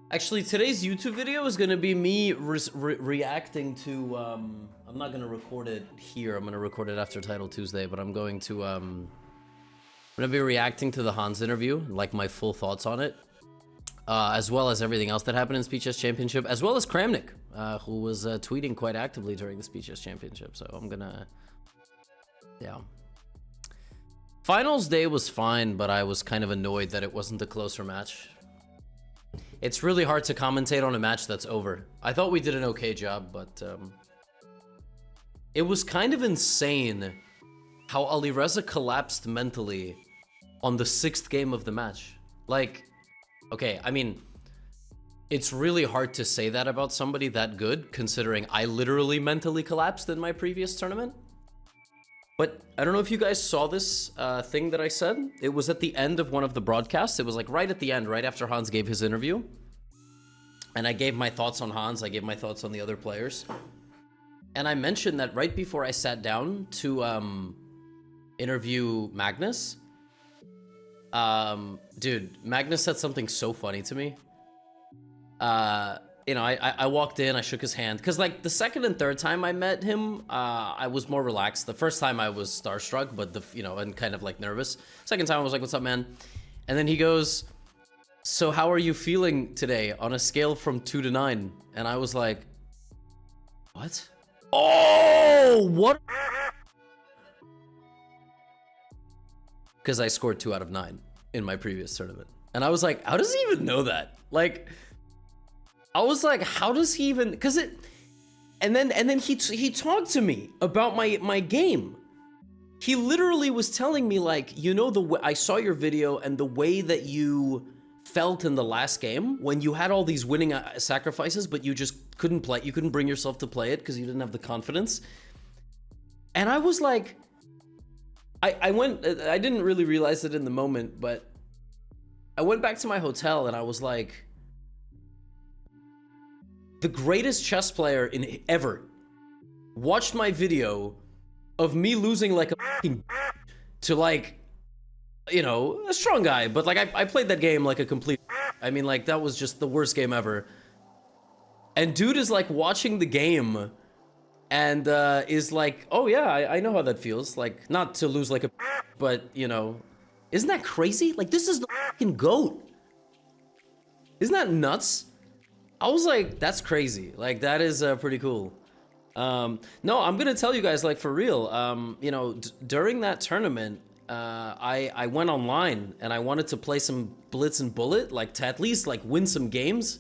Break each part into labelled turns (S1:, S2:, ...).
S1: Actually, today's YouTube video is gonna be me reacting to, I'm not gonna record it here, I'm gonna record it after Title Tuesday, but I'm going to, I'm gonna be reacting to the Hans interview, like my full thoughts on it, as well as everything else that happened in Speed Chess Championship, as well as Kramnik, who was tweeting quite actively during the Speed Chess Championship, so I'm gonna, yeah. Finals day was fine, but I was kind of annoyed that it wasn't a closer match. It's really hard to commentate on a match that's over. I thought we did an okay job, but it was kind of insane how Alireza collapsed mentally on the 6th game of the match. Like, okay, I mean, it's really hard to say that about somebody that good, considering I literally mentally collapsed in my previous tournament. But I don't know if you guys saw this thing that I said. It was at the end of one of the broadcasts. It was like right at the end, right after Hans gave his interview. And I gave my thoughts on Hans. I gave my thoughts on the other players. And I mentioned that right before I sat down to interview Magnus. Dude, Magnus said something so funny to me. You know, I walked in, I shook his hand. Because, like, the second and third time I met him, I was more relaxed. The first time I was starstruck, but, you know, and kind of, like, nervous. Second time I was like, what's up, man? And then he goes, so how are you feeling today on a scale from 2 to 9? And I was like, what? Oh, what? Because I scored 2 out of 9 in my previous tournament. And I was like, how does he even know that? Like... I was like, how does he even, because it, and then he talked to me about my game. He literally was telling me, like, you know, the way I saw your video and the way that you felt in the last game when you had all these winning sacrifices, but you just couldn't play, you couldn't bring yourself to play it because you didn't have the confidence. And I was like, I didn't really realize it in the moment, but I went back to my hotel and I was like, the greatest chess player in ever watched my video of me losing like a fucking to, like, you know, a strong guy, but like I played that game like a complete, I mean, like, that was just the worst game ever. And dude is like watching the game and is like, oh yeah, I know how that feels, like, not to lose like a, but, you know, isn't that crazy? Like, this is the fucking GOAT. Isn't that nuts? I was like, that's crazy. Like, that is pretty cool. No, I'm gonna tell you guys, like, for real, you know, during that tournament, I went online and I wanted to play some Blitz and Bullet, like, to at least, like, win some games.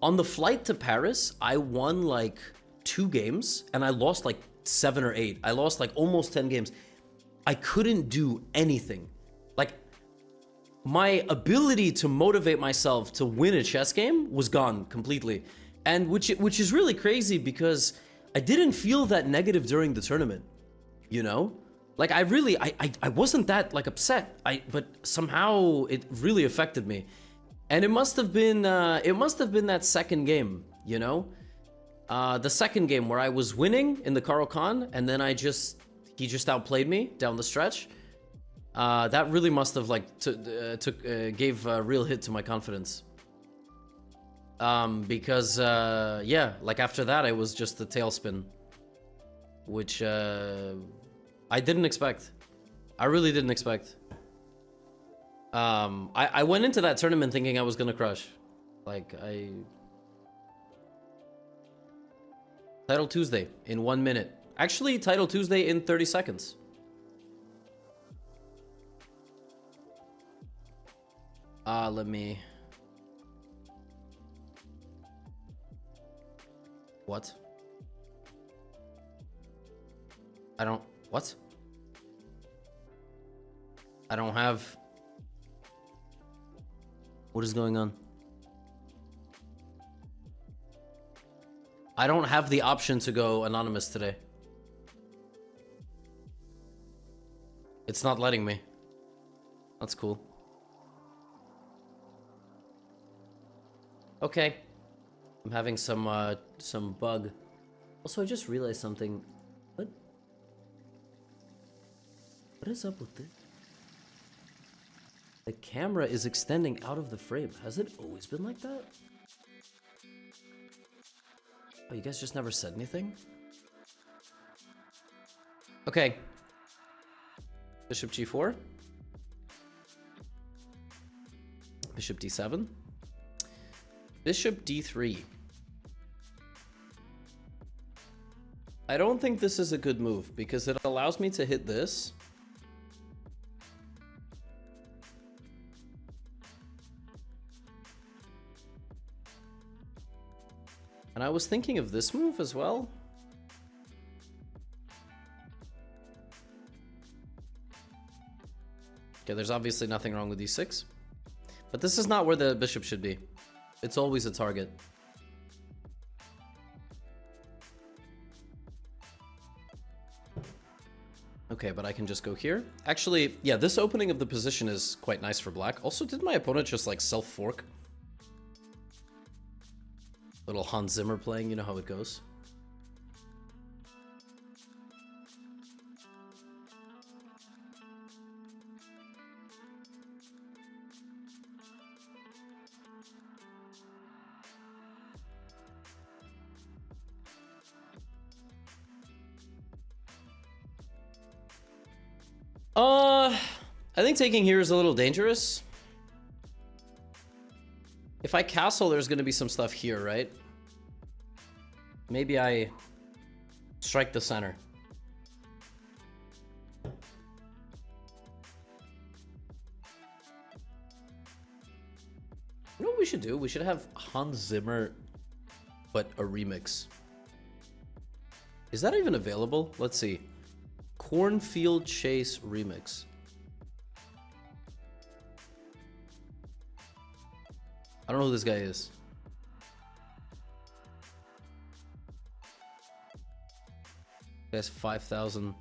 S1: On the flight to Paris, I won, like, 2 games and I lost, like, 7 or 8. I lost, like, almost 10 games. I couldn't do anything. Like, my ability to motivate myself to win a chess game was gone completely. And which is really crazy because I didn't feel that negative during the tournament, you know? Like, I really, I wasn't that, like, upset, but somehow it really affected me. And it must have been that second game, you know? The second game where I was winning in the Karo Khan, and then he just outplayed me down the stretch. That really must have, like, gave a real hit to my confidence. Because, yeah, like, after that, it was just the tailspin. Which, I didn't expect. I really didn't expect. I went into that tournament thinking I was gonna crush. Like, Title Tuesday in 1 minute. Actually, Title Tuesday in 30 seconds. Let me... What? What? I don't have... What is going on? I don't have the option to go anonymous today. It's not letting me. That's cool. Okay. I'm having some bug. Also, I just realized something. What is up with this? The camera is extending out of the frame. Has it always been like that? Oh, you guys just never said anything? Okay. Bishop g4. Bishop d7. Bishop d3. I don't think this is a good move because it allows me to hit this. And I was thinking of this move as well. Okay, there's obviously nothing wrong with d6. But this is not where the bishop should be. It's always a target. Okay, but I can just go here. Actually, yeah, this opening of the position is quite nice for black. Also, did my opponent just like self-fork? Little Hans Zimmer playing, you know how it goes. I think taking here is a little dangerous. If I castle, there's going to be some stuff here, right? Maybe I strike the center. You know what we should do? We should have Hans Zimmer, but a remix. Is that even available? Let's see. Cornfield Chase remix. I don't know who this guy is. Guy's 5,000.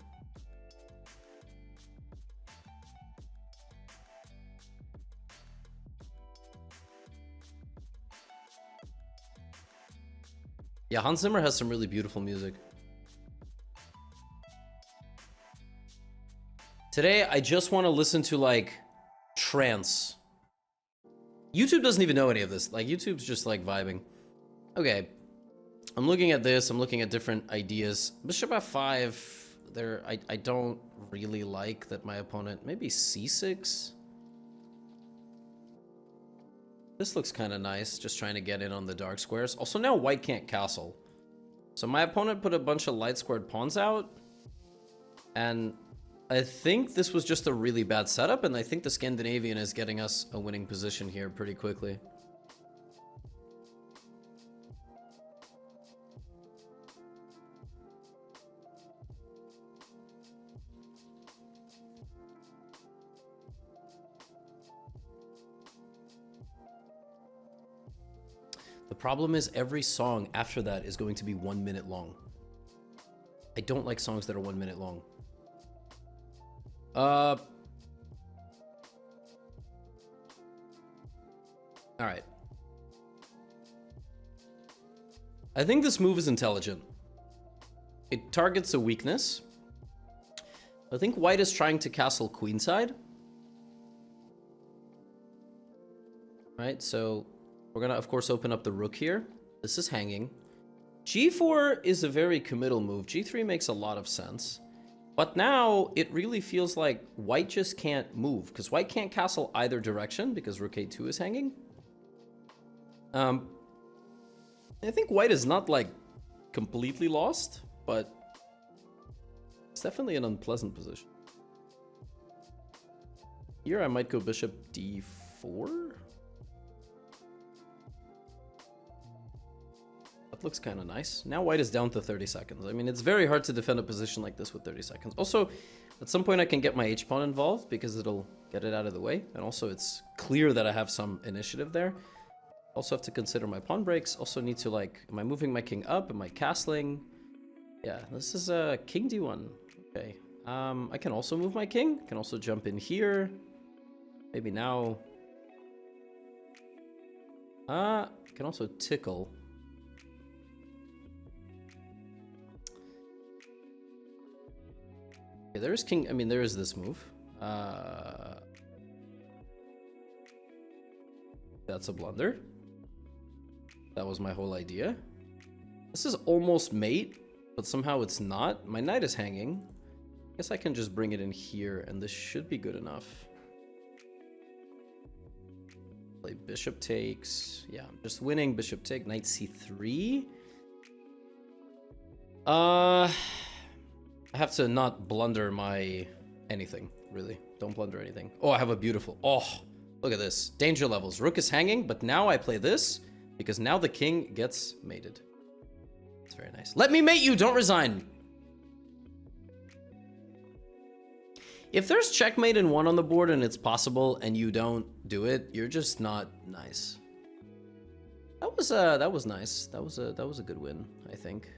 S1: Yeah, Hans Zimmer has some really beautiful music. Today, I just want to listen to, like, trance. YouTube doesn't even know any of this. Like, YouTube's just, like, vibing. Okay. I'm looking at this. I'm looking at different ideas. Bishop f5. There, I don't really like that my opponent... Maybe c6? This looks kind of nice. Just trying to get in on the dark squares. Also, now white can't castle. So my opponent put a bunch of light squared pawns out. And... I think this was just a really bad setup, and I think the Scandinavian is getting us a winning position here pretty quickly. The problem is every song after that is going to be 1 minute long. I don't like songs that are 1 minute long. All right. I think this move is intelligent. It targets a weakness. I think white is trying to castle queenside. Right, so we're gonna, of course, open up the rook here. This is hanging. G4 is a very committal move. G3 makes a lot of sense. But now it really feels like white just can't move because white can't castle either direction because rook a2 is hanging. I think white is not like completely lost, but it's definitely an unpleasant position. Here I might go bishop d4. Looks kind of nice. Now white is down to 30 seconds. I mean, it's very hard to defend a position like this with 30 seconds. Also, at some point I can get my h-pawn involved because it'll get it out of the way. And also it's clear that I have some initiative there. Also have to consider my pawn breaks. Also need to, like, am I moving my king up? Am I castling? Yeah, this is a king d1. Okay. I can also move my king. I can also jump in here. Maybe now. I can also tickle. Okay, there is king. I mean, there is this move. That's a blunder. That was my whole idea. This is almost mate, but somehow it's not. My knight is hanging. I guess I can just bring it in here, and this should be good enough. Play bishop takes. Yeah, I'm just winning. Bishop take. Knight c3. I have to not blunder my anything, really. Don't blunder anything. Oh, I have a beautiful... Oh, look at this. Danger levels. Rook is hanging, but now I play this because now the king gets mated. It's very nice. Let me mate you! Don't resign! If there's checkmate in one on the board and it's possible and you don't do it, you're just not nice. That was nice. That was a good win, I think.